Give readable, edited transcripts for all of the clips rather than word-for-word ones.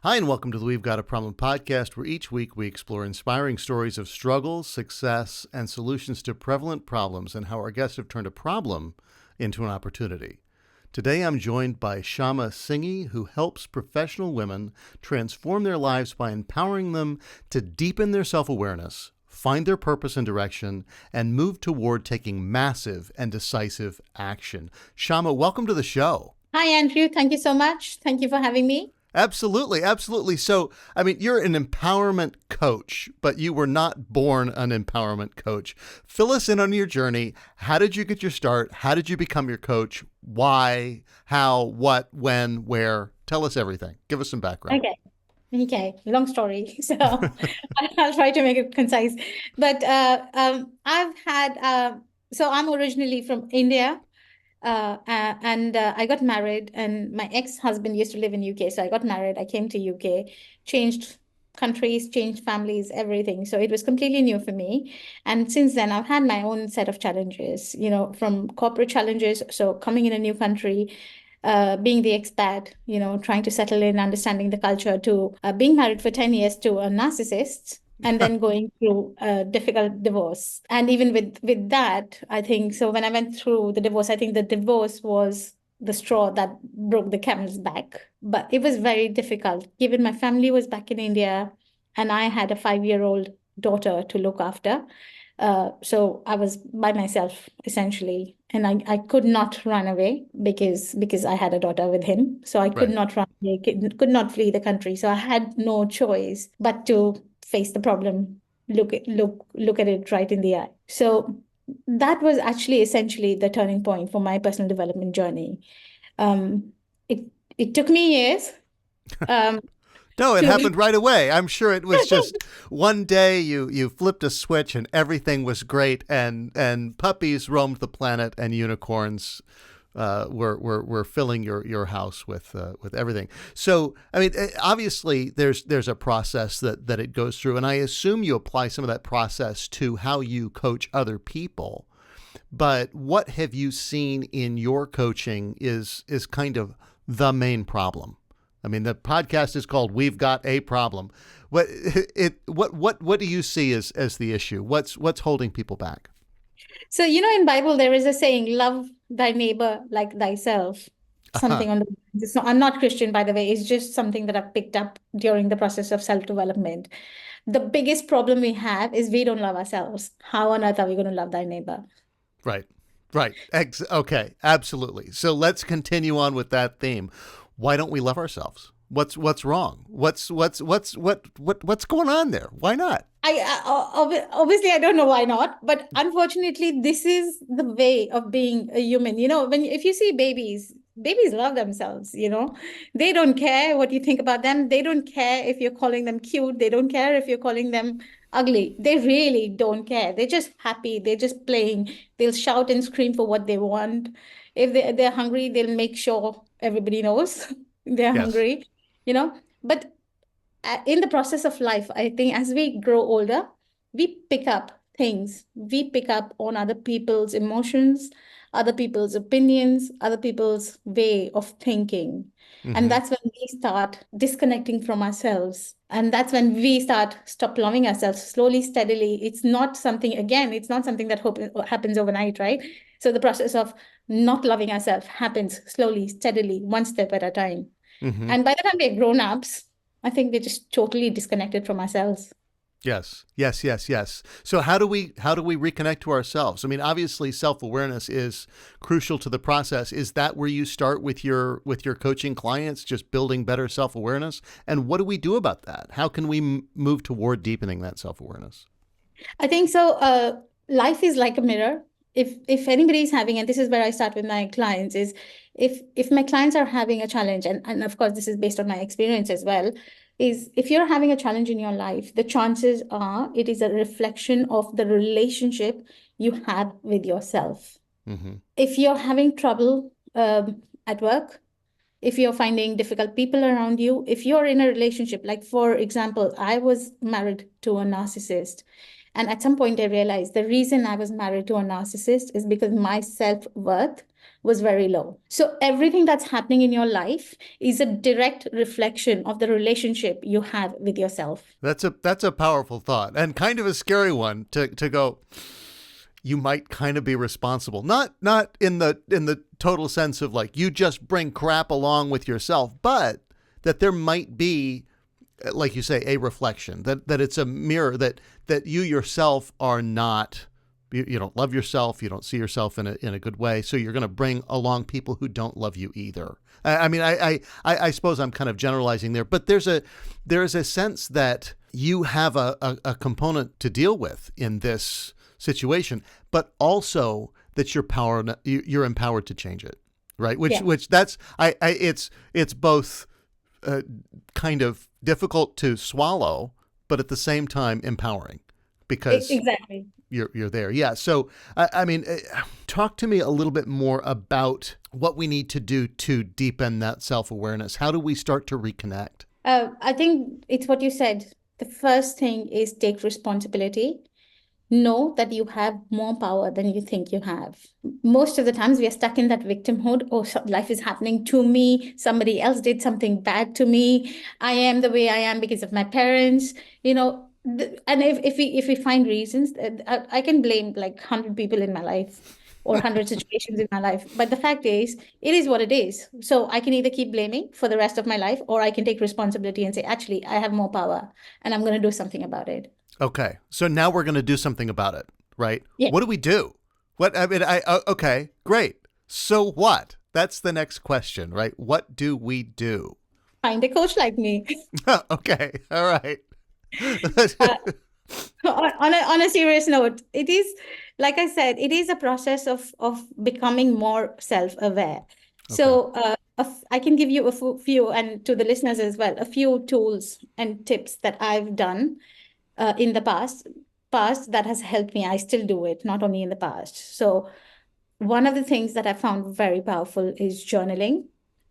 Hi, and welcome to the We've Got a Problem podcast, where each week we explore inspiring stories of struggle, success, and solutions to prevalent problems, and how our guests have turned a problem into an opportunity. Today I'm joined by Shama Singhi, who helps professional women transform their lives by empowering them to deepen their self-awareness, find their purpose and direction, and move toward taking massive and decisive action. Shama, welcome to the show. Hi, Andrew. Thank you so much. Thank you for having me. Absolutely, absolutely. So, you're an empowerment coach, but you were not born an empowerment coach. Fill us in on your journey. How did you get your start? How did you become your coach? Why, how, what, when, where? Tell us everything. Give us some background. Okay. Okay. Long story. So I'll try to make it concise. But so I'm originally from India. And I got married, and my ex-husband used to live in UK. So I got married. I came to UK, changed countries, changed families, everything. So it was completely new for me. And since then, I've had my own set of challenges, from corporate challenges. So coming in a new country, being the expat, trying to settle in, understanding the culture, to being married for 10 years to a narcissist, and then going through a difficult divorce. And even with that, I think, so when I went through the divorce, I think the divorce was the straw that broke the camel's back. But it was very difficult, given my family was back in India and I had a 5-year-old daughter to look after. So I was by myself essentially, and I could not run away because I had a daughter with him. So I could Right. not run away, could not flee the country. So I had no choice but to face the problem, look at it right in the eye. So that was actually essentially the turning point for my personal development journey. Um, it it took me years um, No, it to happened right away. I'm sure it was just one day you flipped a switch and everything was great, and puppies roamed the planet, and unicorns were filling your house with everything. So obviously there's a process that it goes through, and I assume you apply some of that process to how you coach other people. But what have you seen in your coaching is kind of the main problem? The podcast is called "We've Got a Problem." What do you see as the issue? What's holding people back? So, in Bible, there is a saying, love thy neighbor like thyself. Uh-huh. Something on I'm not Christian, by the way. It's just something that I've picked up during the process of self-development. The biggest problem we have is we don't love ourselves. How on earth are we going to love thy neighbor? Right. Right. Okay. Absolutely. So let's continue on with that theme. Why don't we love ourselves? What's wrong? What's going on there? Why not? Obviously, I don't know why not, but unfortunately, this is the way of being a human. If you see babies love themselves. They don't care what you think about them. They don't care if you're calling them cute. They don't care if you're calling them ugly. They really don't care. They're just happy. They're just playing. They'll shout and scream for what they want. If they're hungry, they'll make sure everybody knows they're Yes. hungry. You know, but in the process of life, I think as we grow older, we pick up things. We pick up on other people's emotions, other people's opinions, other people's way of thinking. And Mm-hmm. that's when we start disconnecting from ourselves. And that's when we stop loving ourselves slowly, steadily. It's not something that happens overnight, right? So the process of not loving ourselves happens slowly, steadily, one step at a time. Mm-hmm. And by the time we're grown-ups, I think we're just totally disconnected from ourselves. Yes, yes, yes, yes. So how do we reconnect to ourselves? Obviously self-awareness is crucial to the process. Is that where you start with your coaching clients, just building better self-awareness? And what do we do about that? How can we move toward deepening that self-awareness? I think so. Life is like a mirror. If anybody's having, and this is where I start with my clients, is if my clients are having a challenge, and of course this is based on my experience as well, is if you're having a challenge in your life, the chances are it is a reflection of the relationship you have with yourself. Mm-hmm. If you're having trouble at work, if you're finding difficult people around you, if you're in a relationship, like for example, I was married to a narcissist, And at some point, I realized the reason I was married to a narcissist is because my self-worth was very low. So everything that's happening in your life is a direct reflection of the relationship you have with yourself. That's a powerful thought, and kind of a scary one to go. You might kind of be responsible, not in the total sense of like you just bring crap along with yourself, but that there might be, like you say, a reflection, that it's a mirror, that you yourself are not, you don't love yourself, you don't see yourself in a good way, so you're going to bring along people who don't love you either. I mean, I suppose I'm kind of generalizing there, but there is a sense that you have a component to deal with in this situation, but also that you're empowered to change it, right? Which that's it's both kind of difficult to swallow, but at the same time empowering, because Exactly. you're there. Yeah. So I mean, talk to me a little bit more about what we need to do to deepen that self-awareness. How do we start to reconnect? I think it's what you said. The first thing is take responsibility. Know that you have more power than you think you have. Most of the times we are stuck in that victimhood. Oh, life is happening to me. Somebody else did something bad to me. I am the way I am because of my parents. And if we find reasons, I can blame like 100 people in my life or 100 situations in my life. But the fact is, it is what it is. So I can either keep blaming for the rest of my life, or I can take responsibility and say, actually, I have more power and I'm going to do something about it. Okay. So now we're going to do something about it, right? Yeah. What do we do? Okay, great. So what? That's the next question, right? What do we do? Find a coach like me. Okay. All right. Uh, on a serious note, it is, like I said, it is a process of becoming more self-aware. So I can give you a few, and to the listeners as well, a few tools and tips that I've done in the past that has helped me. I still do it, not only in the past. So one of the things that I found very powerful is journaling.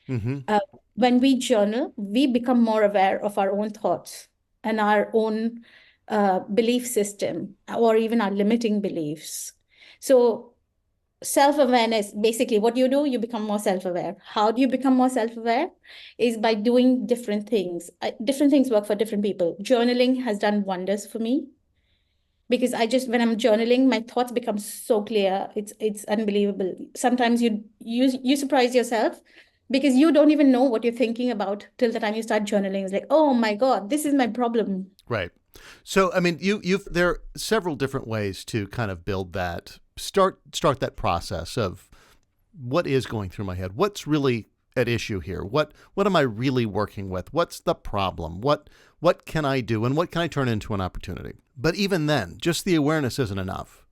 Mm-hmm. When we journal, we become more aware of our own thoughts and our own belief system, or even our limiting beliefs. So self-awareness, basically what you do, you become more self-aware. How do you become more self-aware? Is by doing different things. Different things work for different people. Journaling has done wonders for me, because when I'm journaling, my thoughts become so clear. It's unbelievable. Sometimes you surprise yourself, because you don't even know what you're thinking about till the time you start journaling. It's like, oh my God, this is my problem. Right. So, I mean, there are several different ways to kind of build that, start that process of what is going through my head. What's really at issue here? What am I really working with? What's the problem? What can I do? And what can I turn into an opportunity? But even then, just the awareness isn't enough,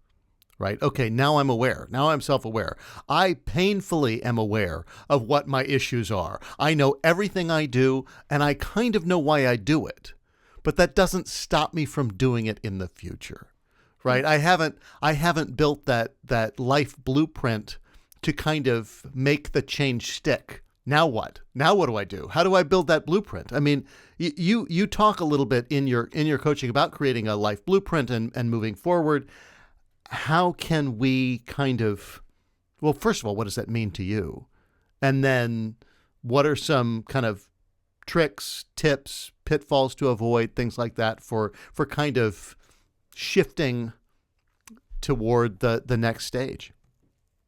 right? Okay, now I'm aware. Now I'm self-aware. I painfully am aware of what my issues are. I know everything I do, and I kind of know why I do it. But that doesn't stop me from doing it in the future, right? I haven't built that life blueprint to kind of make the change stick. Now what? Now what do I do? How do I build that blueprint? I mean, you talk a little bit in your coaching about creating a life blueprint and moving forward. How can we kind of, well, first of all, what does that mean to you? And then what are some kind of tricks, tips, pitfalls to avoid, things like that for kind of shifting toward the next stage?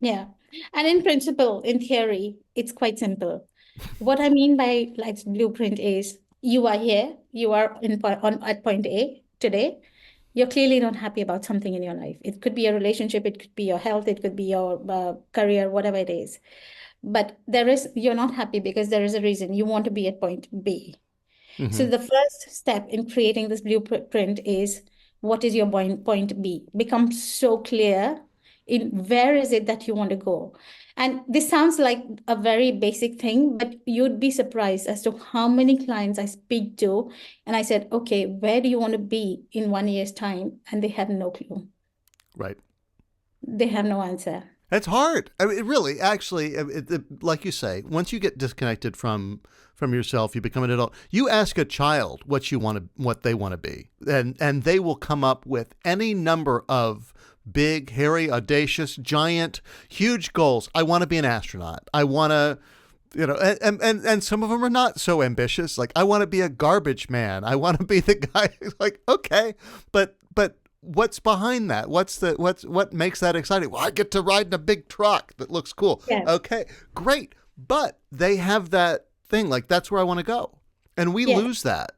Yeah. And in principle, in theory, it's quite simple. What I mean by life's blueprint is, you are here, you are at point A today. You're clearly not happy about something in your life. It could be a relationship, it could be your health, it could be your career, whatever it is. But you're not happy because there is a reason. You want to be at point B. Mm-hmm. So the first step in creating this blueprint is, what is your point B? Become so clear in where is it that you want to go. And this sounds like a very basic thing, but you'd be surprised as to how many clients I speak to. And I said, okay, where do you want to be in 1 year's time? And they have no clue. Right. They have no answer. It's hard. I mean, it really, actually, like you say, once you get disconnected from yourself, you become an adult. You ask a child what they want to be, and they will come up with any number of big, hairy, audacious, giant, huge goals. I want to be an astronaut. I want to, and some of them are not so ambitious. Like, I want to be a garbage man. I want to be the guy who's like, okay, but what's behind that? What makes that exciting? Well, I get to ride in a big truck that looks cool. Yeah. Okay, great. But they have that thing, like, that's where I want to go. And we Yeah. lose that.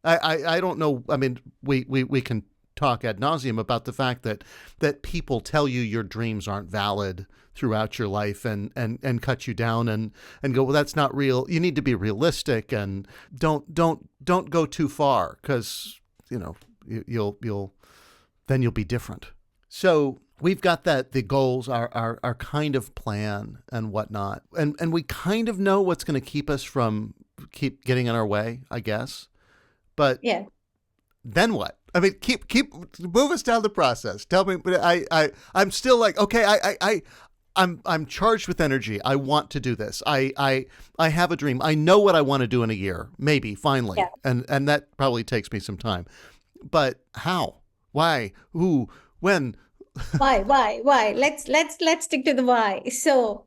I don't know. I mean, we can talk ad nauseum about the fact that people tell you your dreams aren't valid throughout your life and cut you down and go, well, that's not real. You need to be realistic, and don't go too far, because you'll then you'll be different. So we've got that, the goals, our kind of plan and whatnot, and we kind of know what's going to keep getting in our way, I guess. But Yeah. then what? I mean, keep move us down the process. Tell me, but I'm still like, okay, I'm charged with energy. I want to do this. I have a dream. I know what I want to do in a year, maybe, finally. Yeah. And that probably takes me some time. But how? Why? Who? When? Why? Let's stick to the why. So,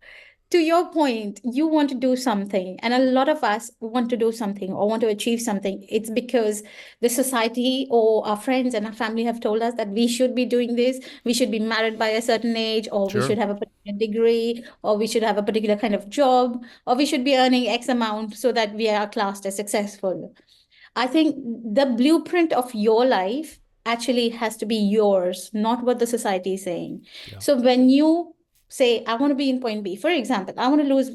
to your point, you want to do something, and a lot of us want to do something or want to achieve something. It's because the society or our friends and our family have told us that we should be doing this. We should be married by a certain age, or we Sure. should have a particular degree, or we should have a particular kind of job, or we should be earning X amount so that we are classed as successful. I think the blueprint of your life actually has to be yours, not what the society is saying. Yeah. So when you say, I want to be in point B, for example, I want to lose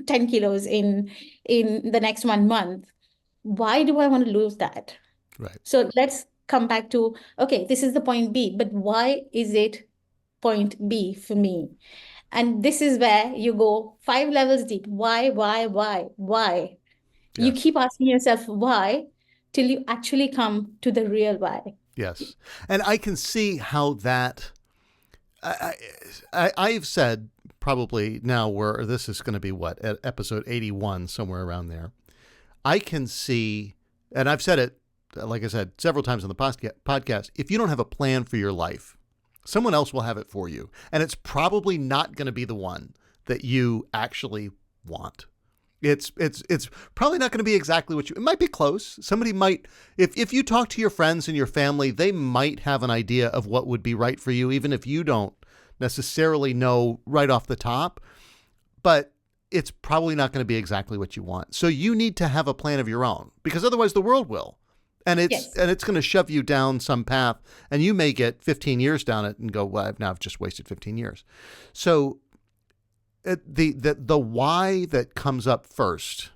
10 kilos in the next 1 month. Why do I want to lose that? Right. So let's come back to, okay, this is the point B, but why is it point B for me? And this is where you go 5 levels deep. Why? You Yes. keep asking yourself why till you actually come to the real why. Yes. And I can see how that. I've said probably now, where this is going to be what, at episode 81, somewhere around there. I can see, and I've said it, like I said, several times on the podcast, if you don't have a plan for your life, someone else will have it for you. And it's probably not going to be the one that you actually want. It's probably not going to be exactly what it might be close. Somebody might, if you talk to your friends and your family, they might have an idea of what would be right for you, even if you don't necessarily know right off the top. But it's probably not going to be exactly what you want. So you need to have a plan of your own, because otherwise the world will. And Yes. it's going to shove you down some path, and you may get 15 years down it and go, well, I've just wasted 15 years. So the why that comes up first,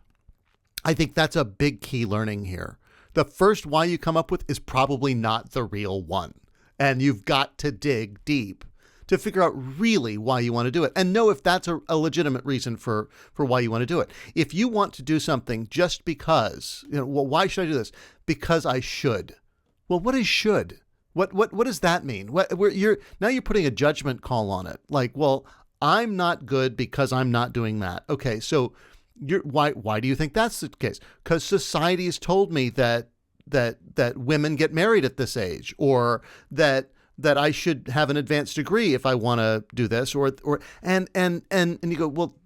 I think that's a big key learning here. The first why you come up with is probably not the real one. And you've got to dig deep to figure out really why you want to do it, and know if that's a legitimate reason for why you want to do it. If you want to do something just because, well, why should I do this? Because I should. Well, what is should? What does that mean? You're putting a judgment call on it. Like, well, I'm not good because I'm not doing that. Okay, so why do you think that's the case? Because society has told me that women get married at this age, or that I should have an advanced degree if I want to do this, or and you go, well,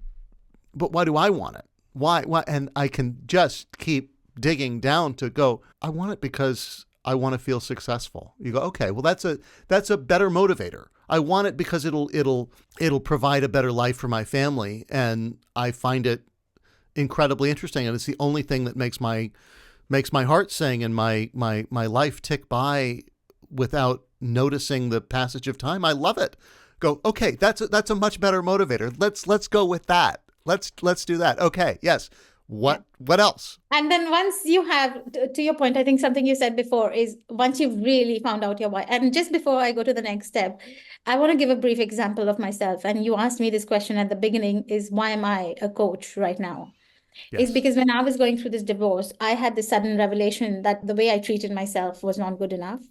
but why do I want it? Why? And I can just keep digging down to go, I want it because I want to feel successful. You go, okay, well, that's a better motivator. I want it because it'll provide a better life for my family, and I find it incredibly interesting, and it's the only thing that makes my heart sing and my life tick by without noticing the passage of time. I love it. Go, okay, that's a much better motivator. Let's go with that. Let's do that. Okay, yes. What else? And then once you have, to your point, I think something you said before is, once you've really found out your why. And just before I go to the next step, I want to give a brief example of myself. And you asked me this question at the beginning, is why am I a coach right now? is Yes. because when I was going through this divorce, I had this sudden revelation that the way I treated myself was not good enough,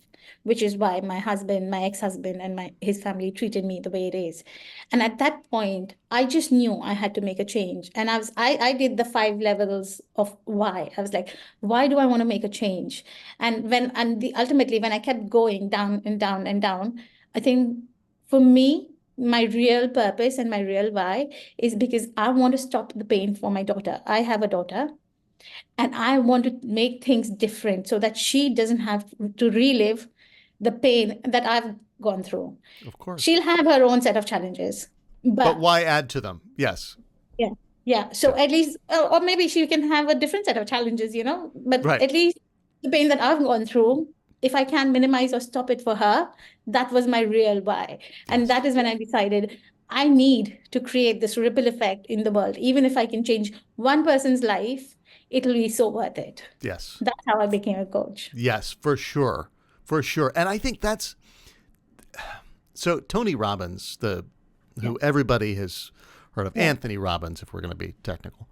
which is why my husband, my ex-husband, and his family treated me the way it is. And at that point, I just knew I had to make a change. And I did the 5 levels of why. I was like, why do I want to make a change? Ultimately when I kept going down and down and down, I think for me, my real purpose and my real why is because I want to stop the pain for my daughter. I have a daughter, and I want to make things different so that she doesn't have to relive the pain that I've gone through. Of course. She'll have her own set of challenges, But but why add to them? Yes. yeah, yeah. So Yeah. at least, or maybe she can have a different set of challenges, but Right. at least the pain that I've gone through, if I can minimize or stop it for her, that was my real why. And Yes. that is when I decided I need to create this ripple effect in the world. Even if I can change one person's life, it'll be so worth it. Yes. That's how I became a coach. Yes, for sure. For sure. And I think that's so Tony Robbins, the Yeah. who everybody has heard of, Yeah. Anthony Robbins, if we're going to be technical,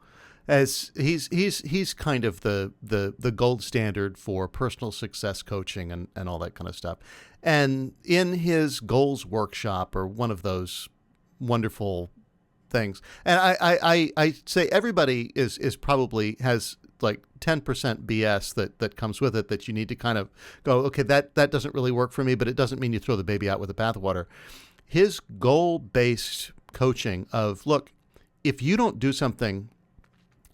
as he's kind of the gold standard for personal success coaching and all that kind of stuff. And in his goals workshop, or one of those wonderful things, and I say everybody is probably has like 10% BS that comes with it, that you need to kind of go, okay, that doesn't really work for me, but it doesn't mean you throw the baby out with the bathwater. His goal-based coaching of, look, if you don't do something,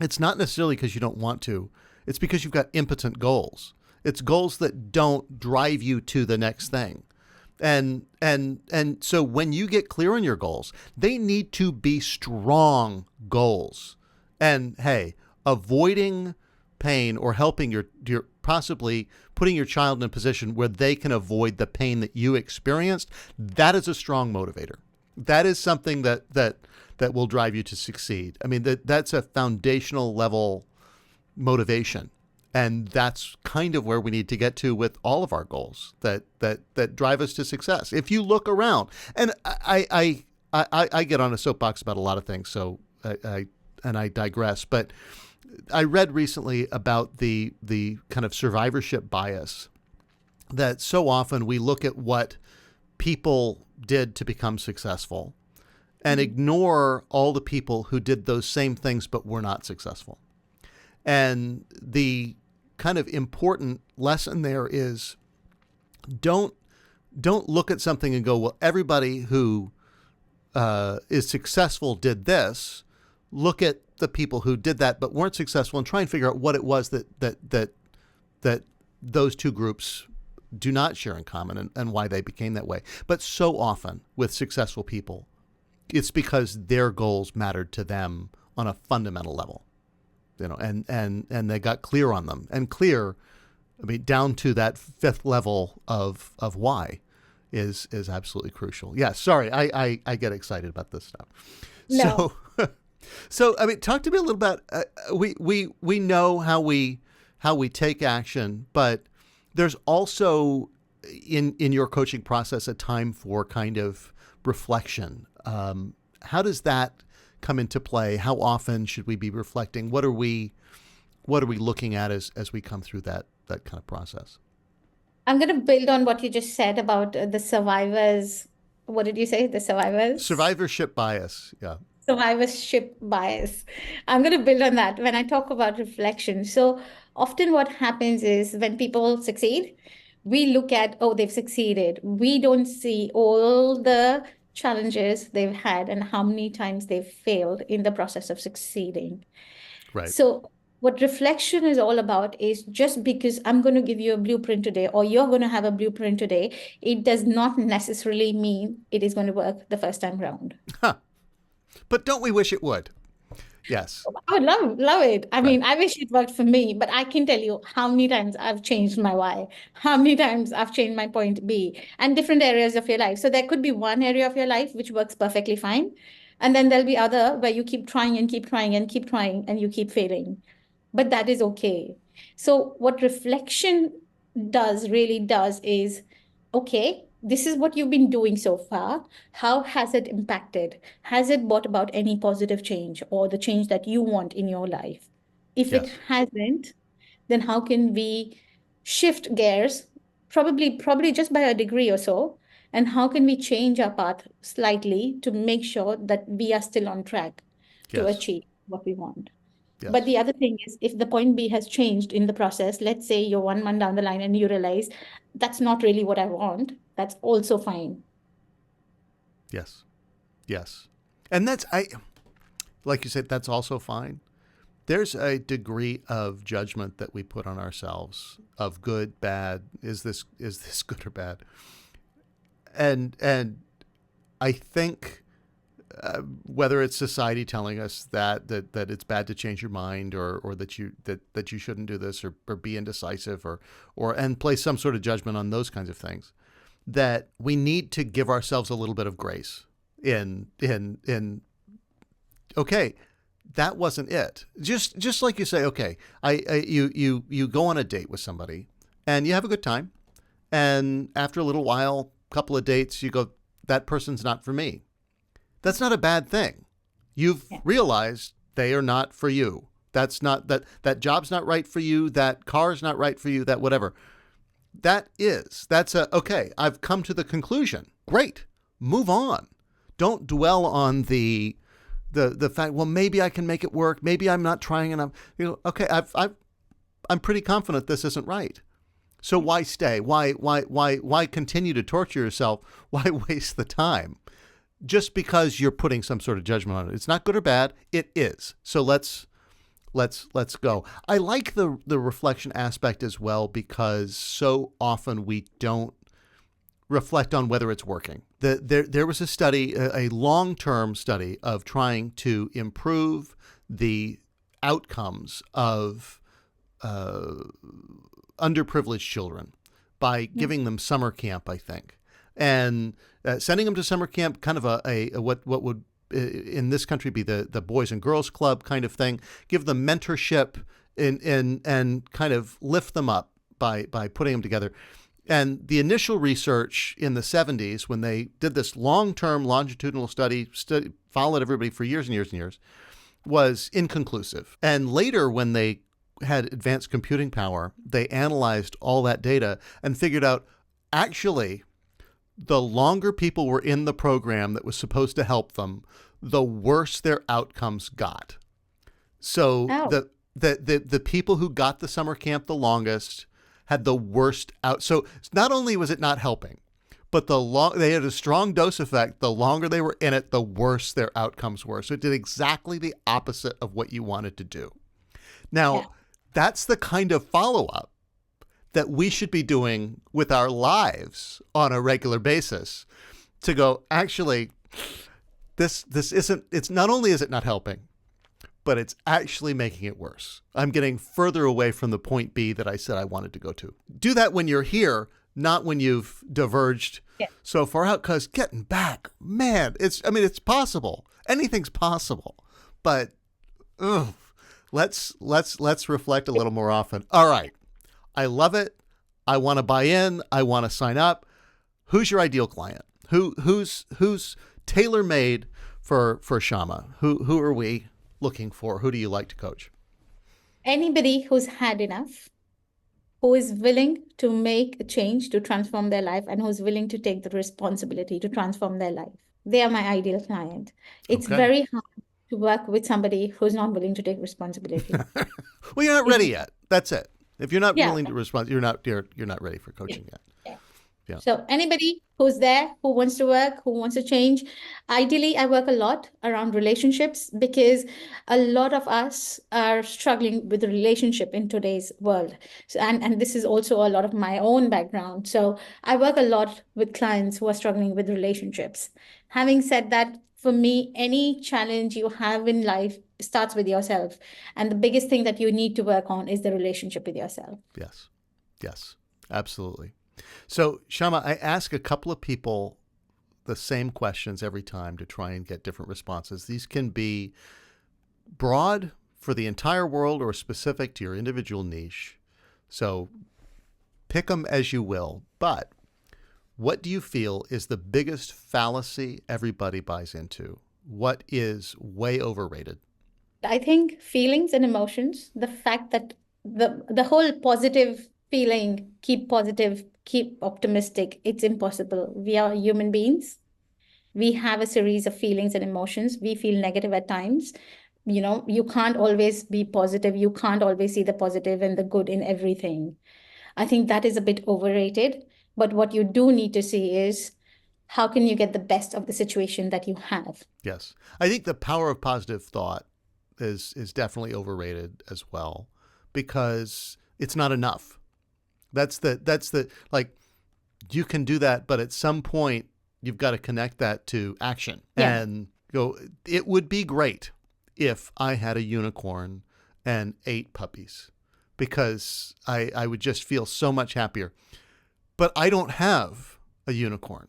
it's not necessarily because you don't want to. It's because you've got impotent goals. It's goals that don't drive you to the next thing. And so when you get clear on your goals, they need to be strong goals. And hey, avoiding pain or helping your possibly putting your child in a position where they can avoid the pain that you experienced, that is a strong motivator. That is something that will drive you to succeed. I mean, that's a foundational level motivation. And that's kind of where we need to get to with all of our goals that drive us to success. If you look around, and I get on a soapbox about a lot of things, so I digress. But I read recently about the kind of survivorship bias that so often we look at what people did to become successful and ignore all the people who did those same things but were not successful. And the kind of important lesson there is don't look at something and go, well, everybody who is successful did this. Look at the people who did that but weren't successful and try and figure out what it was that those two groups do not share in common, and why they became that way. But so often with successful people, it's because their goals mattered to them on a fundamental level. And they got clear on them, and clear, I mean, down to that fifth level of why is absolutely crucial. Yeah, sorry, I get excited about this stuff. No. So I mean, talk to me a little about we know how we take action, but there's also in your coaching process a time for kind of reflection. How does that come into play? How often should we be reflecting? What are we looking at as we come through that kind of process? I'm going to build on what you just said about the survivors. What did you say? The survivors? Survivorship bias. Yeah. Survivorship bias. I'm going to build on that when I talk about reflection. So often what happens is when people succeed, we look at, oh, they've succeeded. We don't see all the challenges they've had and how many times they've failed in the process of succeeding. Right. So what reflection is all about is, just because I'm going to give you a blueprint today, or you're going to have a blueprint today, it does not necessarily mean it is going to work the first time around. Huh. But don't we wish it would? Yes. I would love it. I mean, I wish it worked for me, but I can tell you how many times I've changed my why, how many times I've changed my point B, and different areas of your life. So there could be one area of your life which works perfectly fine. And then there'll be other where you keep trying and keep trying and keep trying and you keep failing. But that is okay. So what reflection really does is, okay, this is what you've been doing so far. How has it impacted? Has it brought about any positive change or the change that you want in your life? If it Yes. hasn't, then how can we shift gears, probably just by a degree or so, and how can we change our path slightly to make sure that we are still on track to Yes. achieve what we want? But Yes. the other thing is, if the point B has changed in the process, let's say you're 1 month down the line and you realize that's not really what I want, that's also fine. Yes. Yes. And that's like you said, that's also fine. There's a degree of judgment that we put on ourselves of good, bad. Is this good or bad? And I think whether it's society telling us that it's bad to change your mind, or that you shouldn't do this, or be indecisive, or and place some sort of judgment on those kinds of things, that we need to give ourselves a little bit of grace in okay, that wasn't it. Just like you say, okay, you go on a date with somebody and you have a good time, and after a little while, couple of dates, you go, that person's not for me. That's not a bad thing. You've Yeah. realized they are not for you. That job's not right for you. That car's not right for you. That whatever. That's okay. I've come to the conclusion. Great. Move on. Don't dwell on the fact, well, maybe I can make it work. Maybe I'm not trying enough. Okay, I'm pretty confident this isn't right. So why stay? Why continue to torture yourself? Why waste the time? Just because you're putting some sort of judgment on it. It's not good or bad. It is. So let's go. I like the reflection aspect as well, because so often we don't reflect on whether it's working. There was a study, a long-term study of trying to improve the outcomes of underprivileged children by giving them summer camp, I think, and sending them to summer camp, kind of a what would in this country be the Boys and Girls Club kind of thing. Give them mentorship and kind of lift them up by putting them together. And the initial research in the 70s, when they did this long-term longitudinal study, followed everybody for years and years and years, was inconclusive. And later, when they had advanced computing power, they analyzed all that data and figured out, actually, the longer people were in the program that was supposed to help them, the worse their outcomes got. So Oh, the people who got the summer camp the longest had the worst out. So not only was it not helping, but they had a strong dose effect. The longer they were in it, the worse their outcomes were. So it did exactly the opposite of what you wanted to do. yeah. Now, that's the kind of follow-up that we should be doing with our lives on a regular basis, to go, actually, this isn't, it's not only is it not helping, but it's actually making it worse. I'm getting further away from the point B that I said I wanted to go to. Do that when you're here, not when you've diverged Yeah. so far out, because getting back, man, it's possible. Anything's possible. But ugh, let's reflect a little more often. All right. I love it. I want to buy in. I want to sign up. Who's your ideal client? Who's tailor-made for Shama? Who are we looking for? Who do you like to coach? Anybody who's had enough, who is willing to make a change to transform their life, and who's willing to take the responsibility to transform their life. They are my ideal client. It's Okay. very hard to work with somebody who's not willing to take responsibility. Well, you're not ready yet. That's it. If you're not Yeah. willing to respond, you're not ready for coaching yet. Yeah. Yeah. So anybody who's there, who wants to work, who wants to change. Ideally, I work a lot around relationships, because a lot of us are struggling with the relationship in today's world. So, and this is also a lot of my own background. So I work a lot with clients who are struggling with relationships. Having said that, for me, any challenge you have in life starts with yourself. And the biggest thing that you need to work on is the relationship with yourself. Yes. Yes. Absolutely. So, Shama, I ask a couple of people the same questions every time to try and get different responses. These can be broad for the entire world or specific to your individual niche. So pick them as you will. But what do you feel is the biggest fallacy everybody buys into? What is way overrated? I think feelings and emotions, the fact that the whole positive feeling, keep positive, keep optimistic, it's impossible. We are human beings. We have a series of feelings and emotions. We feel negative at times. You can't always be positive. You can't always see the positive and the good in everything. I think that is a bit overrated. But what you do need to see is how can you get the best of the situation that you have? Yes. I think the power of positive thought is definitely overrated as well, because it's not enough. That's the like, you can do that, but at some point you've got to connect that to action Yeah. and go, it would be great if I had a unicorn and 8 puppies, because I would just feel so much happier. But I don't have a unicorn.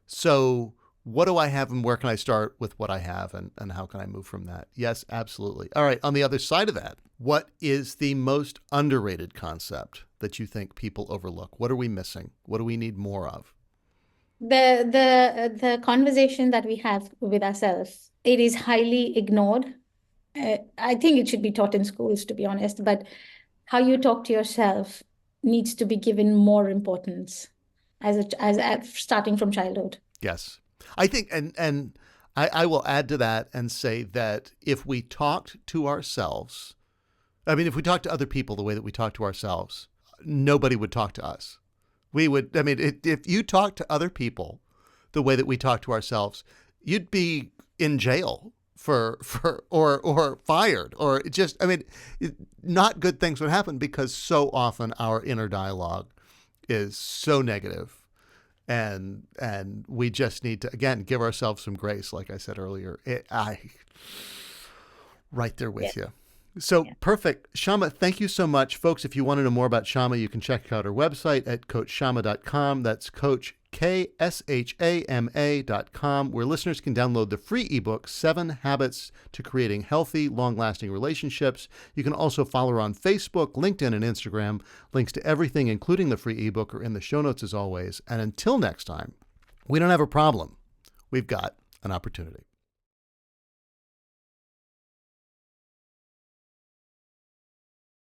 So what do I have and where can I start with what I have, and how can I move from that? Yes, absolutely. All right. On the other side of that, what is the most underrated concept that you think people overlook? What are we missing? What do we need more of? The conversation that we have with ourselves, it is highly ignored. I think it should be taught in schools, to be honest, but how you talk to yourself needs to be given more importance as starting from childhood. Yes. I think, and I will add to that and say that if we talked to ourselves, I mean, if we talked to other people the way that we talk to ourselves, nobody would talk to us. We would, I mean, if you talk to other people the way that we talk to ourselves, you'd be in jail or fired, or just, I mean, not good things would happen, because so often our inner dialogue is so negative, and we just need to, again, give ourselves some grace. Like I said earlier, right there with you. So perfect. Shama, thank you so much. Folks, if you want to know more about Shama, you can check out her website at coachshama.com. That's Coach KSHAMA.com, where listeners can download the free ebook, 7 Habits to Creating Healthy, Long-Lasting Relationships. You can also follow her on Facebook, LinkedIn, and Instagram. Links to everything, including the free ebook, are in the show notes as always. And until next time, we don't have a problem. We've got an opportunity.